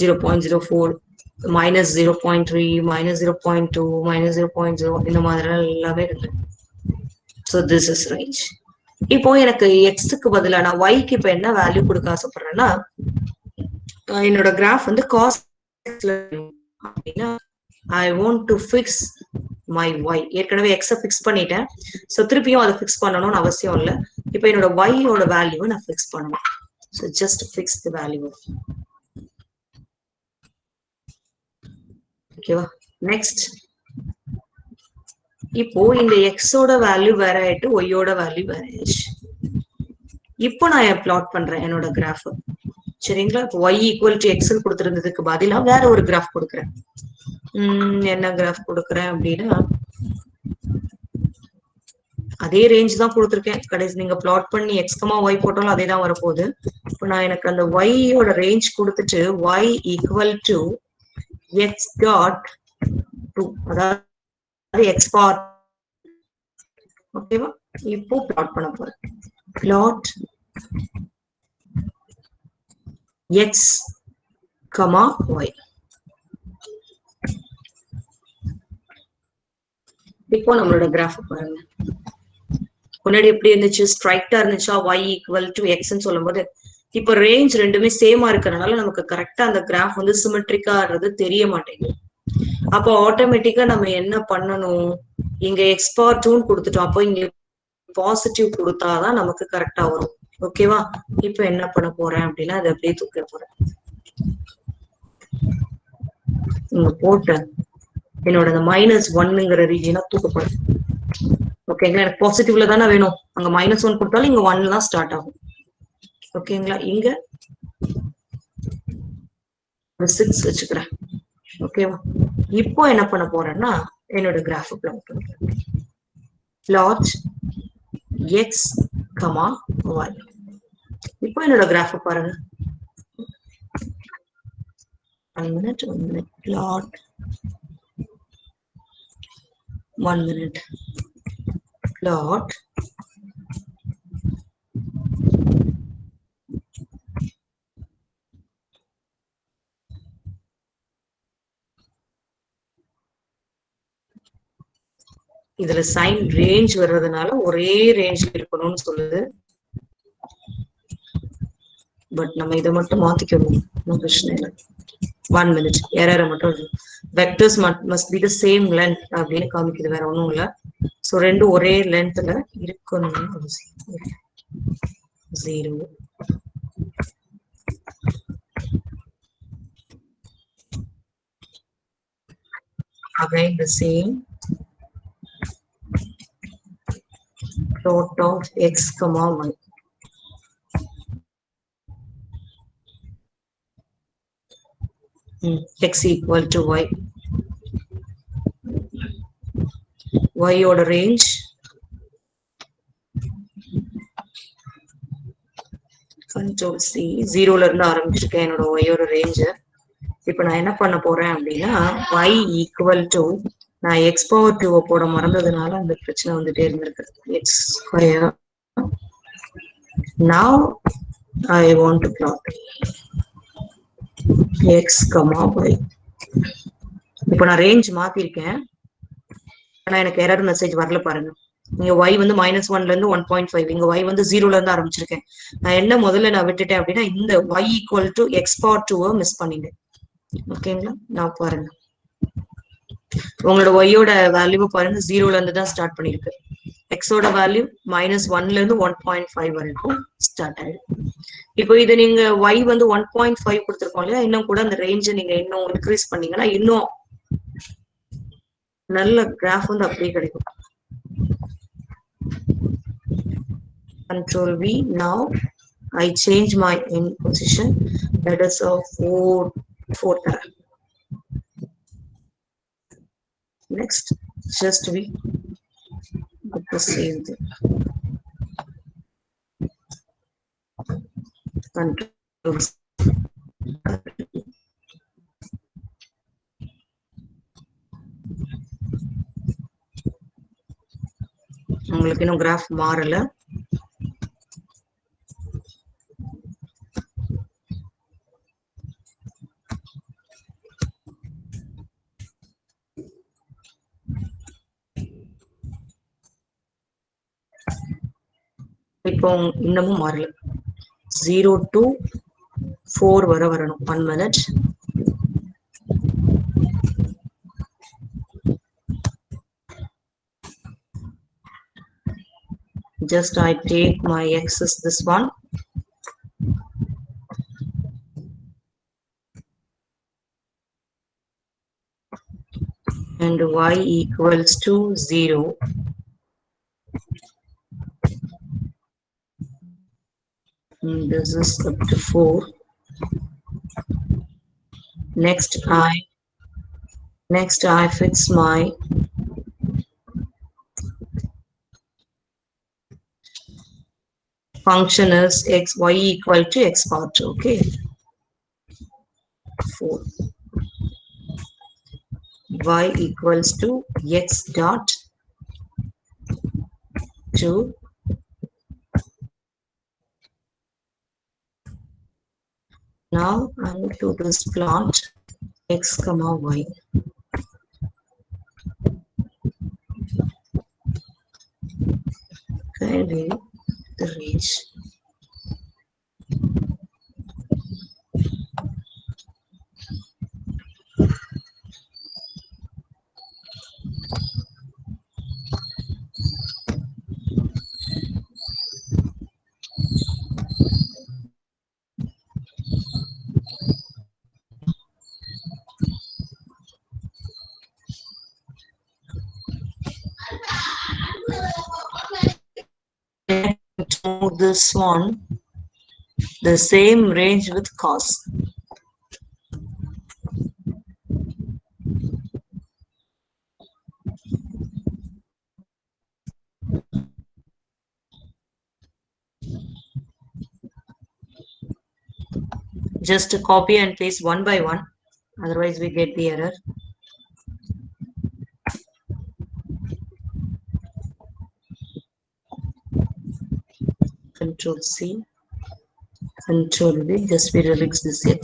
0.04, -0.3, -0.2, -0.0 இந்த மாதிரி எல்லாமே இருக்கு. So this is range. இப்போ எனக்கு x-க்கு பதிலா நான் y-க்கு இப்ப என்ன வேல்யூ கொடுக்க ஆசைப்படுறேன்னா என்னோட கிராஃப் வந்து cos அப்படின்னா I want to fix my y. ஏற்கனவே x ஃபிக்ஸ் பண்ணிட்டேன். சோ திருப்பியும் அதை ஃபிக்ஸ் பண்ணணும்னு அவசியம் இல்லை. இப்போ என்னோட y ஓட வேல்யூவை நான் ஃபிக்ஸ் பண்ணணும். So just fix the value. ஓகேவா? நெக்ஸ்ட் இப்போ இந்த x ஓட வேல்யூ வேற ஆயிட்டு y ஓட வேல்யூ வேற ஆயிடுச்சு. இப்போ நான் பிளாட் பண்றேன் என்னோட கிராஃப். சரிங்களா? இப்போ y equal to x கொடுத்திருந்ததுக்கு பதிலா வேற ஒரு கிராஃப் கொடுக்குறேன். என்ன கிராஃப் கொடுக்குறேன் அப்படின்னா அதே ரேஞ்ச் தான் கொடுத்துருக்கேன். கடைசி நீங்க பிளாட் பண்ணி x, y போட்டாலும் அதே தான் வரப்போகுது. இப்போ நான் எனக்கு அந்த y ஓட ரேஞ்ச் கொடுத்துட்டு y equal to x dot 2, அதாவது x bar. ஓகேவா? இப்போ பிளாட் பண்ண போறேன். Plot x, y. இப்போ நம்மளோட கிராஃப் பாருங்க. முன்னாடி எப்படி இருந்துச்சு? ஸ்ட்ரைட்டா இருந்துச்சா y equal to x ன்னு சொல்லும் போது இப்ப ரேஞ்ச் ரெண்டுமே சேமா இருக்கறனால நமக்கு கரெக்டா அந்த கிராஃப் வந்து சிமெட்ரிக்காறது தெரிய மாட்டேங்குது. அப்போ ஆட்டோமேட்டிக்கா நம்ம என்ன பண்ணணும், இங்க x bar 2 கொடுத்துட்டோம். அப்போ இங்க பாசிட்டிவ் கொடுத்தாதான் நமக்கு கரெக்டா வரும். ஓகேவா? இப்போ என்ன பண்ண போறேன் அப்படின்னா அதை அப்படியே தூக்க போறேன். இங்க போட்டு என்னோட -1ங்கிற ரீஜியனா தூக்கப்படும். ஓகேங்களா? எனக்கு பாசிட்டிவ்ல தானே வேணும். அங்க -1 கொடுத்தாலும் இங்க 1 தான் ஸ்டார்ட் ஆகும். ஓகேங்களா? இங்க 6 வச்சுக்கிறேன். ஓகேவா? இப்போ என்ன பண்ண போறேன்னா என்னோட கிராஃப் பிளாட் பண்றேன். Plot x comma y. இப்போ என்னோட கிராஃப் பாருங்க. 1 minute. Plot 1 minute. Plot இதுல சைன் ரேஞ்ச் வர்றதுனால ஒரே ரேஞ்ச்ல இருக்கணும்னு சொல்லுது. பட் நம்ம இதை மட்டும் மாத்திக்கணும், பிரச்சனை இல்லை. 1 minute எரரை மட்டும் vectors must be the same length அப்படின்னு காமிக்குது, வேற ஒன்றும் இல்லை. ஸோ ரெண்டும் ஒரே லென்த்ல இருக்கணும். 0 again the same plot of x comma y. X equal to y. Y ஓட range control C 0ல இருந்து ஆரம்பிச்சிருக்கேன் என்னோட y ஓட range. இப்போ நான் என்ன பண்ண போறேன் அப்படின்னா y equal to நான் x power 2 போட மறந்ததுனால அந்த பிரச்சனை வந்துட்டே இருந்திருக்கு. x square. Now I want to plot x comma y. இப்போ நான் ரேஞ்ச் மாத்திருக்கேன், ஆனா எனக்கு எரர் மெசேஜ் வரல பாருங்க. இங்க y வந்து -1ல இருந்து 1.5, இங்க y வந்து 0ல இருந்து ஆரம்பிச்சிருக்கேன். நான் என்ன முதல்ல நான் விட்டுட்டேன் அப்படின்னா இந்த y equal to x power 2 miss பண்ணிட்டேன். ஓகேங்களா? நான் பாருங்க, உங்களோட y ஓட வேல்யூ பாருங்க 0ல இருந்து தான் ஸ்டார்ட் பண்ணிருக்கு. x ஓட வேல்யூ -1ல இருந்து 1.5 வரைக்கும் ஸ்டார்ட் ஆயிருக்கு. இப்போ இது நீங்க y வந்து 1.5 கொடுத்துருக்கோம் இல்லையா, இன்னும் கூட அந்த ரேஞ்சை நீங்க இன்னும் இன்க்ரீஸ் பண்ணீங்கன்னா இன்னும் நல்ல கிராஃப் வந்து அப்படியே கிடைக்கும். Control V. Now I change my in position. That is a 4 tab. Next, just V. The same thing. Control. உங்களுக்கு இன்னும் கிராஃப் மாறல. இப்போ இன்னமும் மாறல. 0 to 4 வர வரணும். 1 minute. Just I take my x is this one. And y equals to 0. And this is up to 4. Next I fix my function is y equal to x power 2. Okay. 4. Y equals to x dot 2. Now I will do this plot x comma y. Okay, the range. To this one, the same range with cos. just copy and paste one by one. Otherwise, we get the error. Control C, Control V, just we release this X.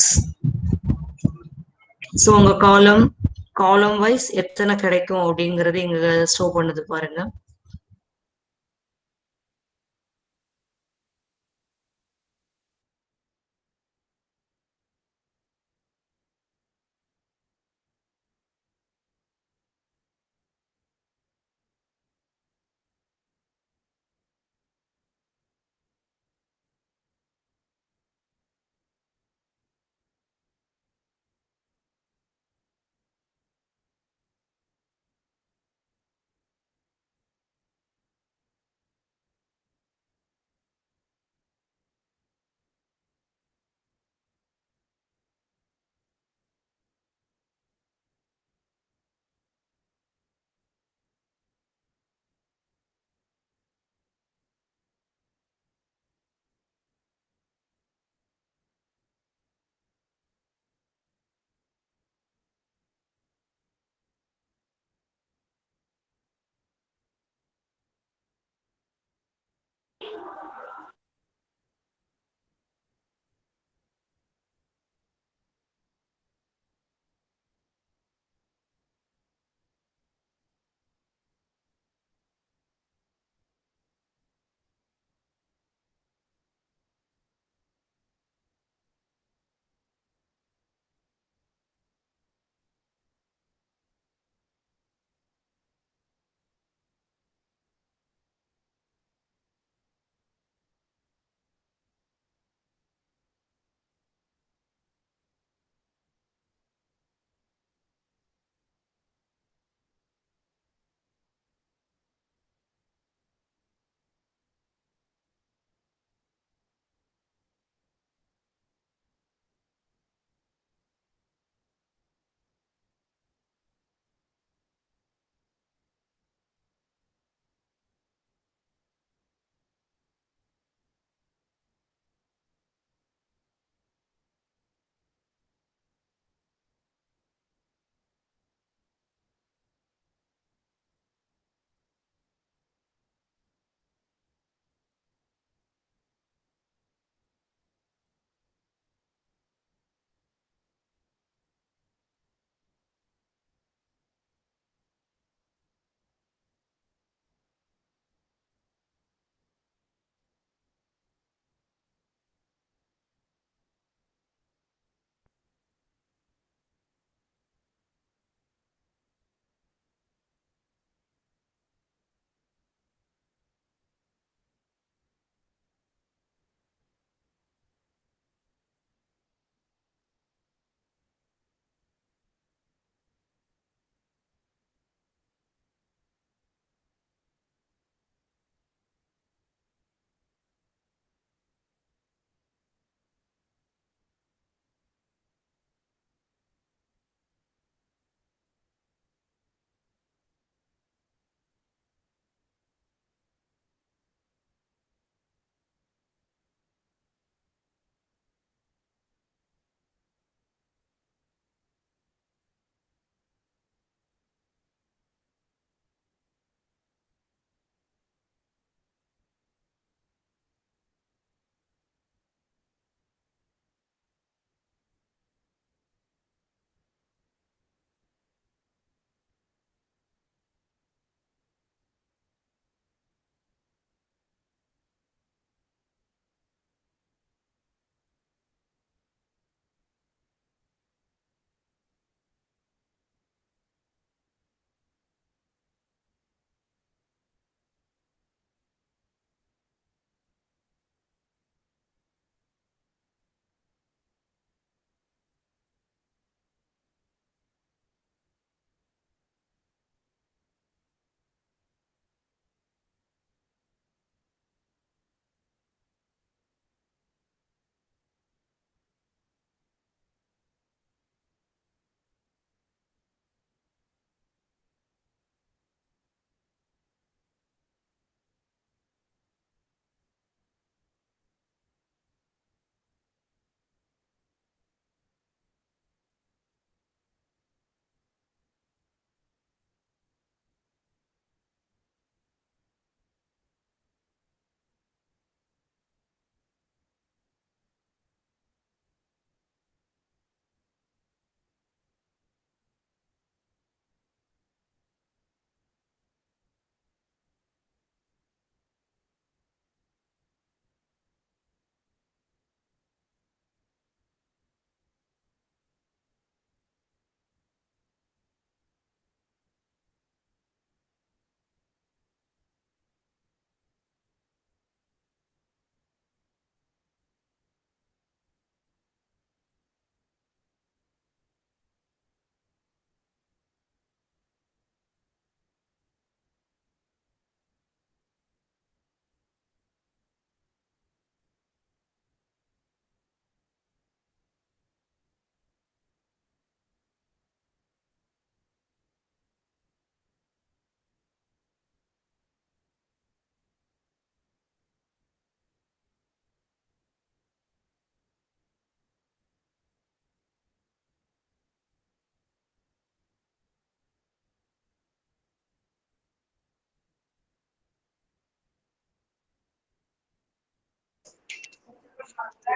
So, உங்க column wise எத்தனை கிடைக்கும் அப்படிங்கிறது இங்க store பண்ணது பாருங்க.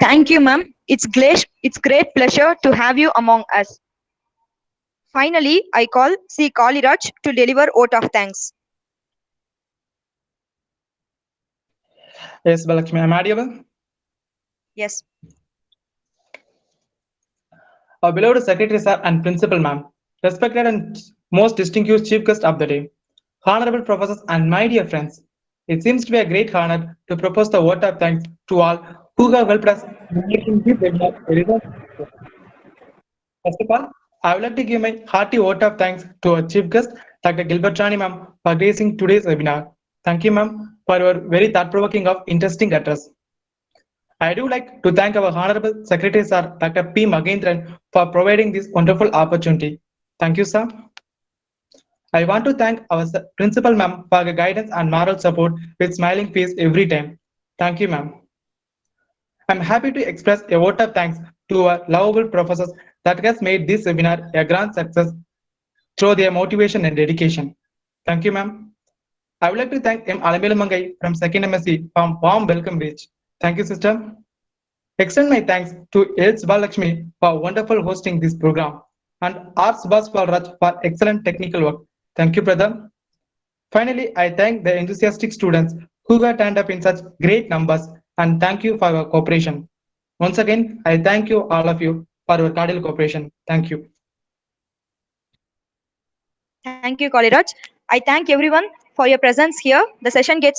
Thank you, ma'am. It's great pleasure to have you among us. Finally, I call C. Kaliraj to deliver vote of thanks. Yes, Balakshmi, am I audible? Yes. Our beloved Secretary Sir and Principal Ma'am, respected and most distinguished Chief Guest of the day, honorable professors and my dear friends, it seems to be a great honor to propose the vote of thanks to all who have helped us in making this webinar a result. First of all, I would like to give my hearty vote of thanks to our Chief Guest, Dr. Gilbert Rani Ma'am, for gracing today's webinar. Thank you, Ma'am, for your very thought-provoking of interesting address. I do like to thank our Honorable Secretary Sir Dr. P. Magendran for providing this wonderful opportunity. Thank you, sir. I want to thank our Principal Ma'am for her guidance and moral support with smiling face every time. Thank you, ma'am. I'm happy to express a vote of thanks to our lovable professors that has made this webinar a grand success through their motivation and dedication. Thank you, ma'am. I would like to thank M. Alamil Mangai from 2nd MSc from warm welcome reach. Thank you, sister. Extend my thanks to H. Balakshmi for wonderful hosting this program and R. Subhas Raj for excellent technical work. Thank you, brother. Finally, I thank the enthusiastic students who have turned up in such great numbers and thank you for your cooperation. Once again, I thank you all of you for your cordial cooperation. Thank you. Thank you, Kaliraj. I thank everyone for your presence here. The session gets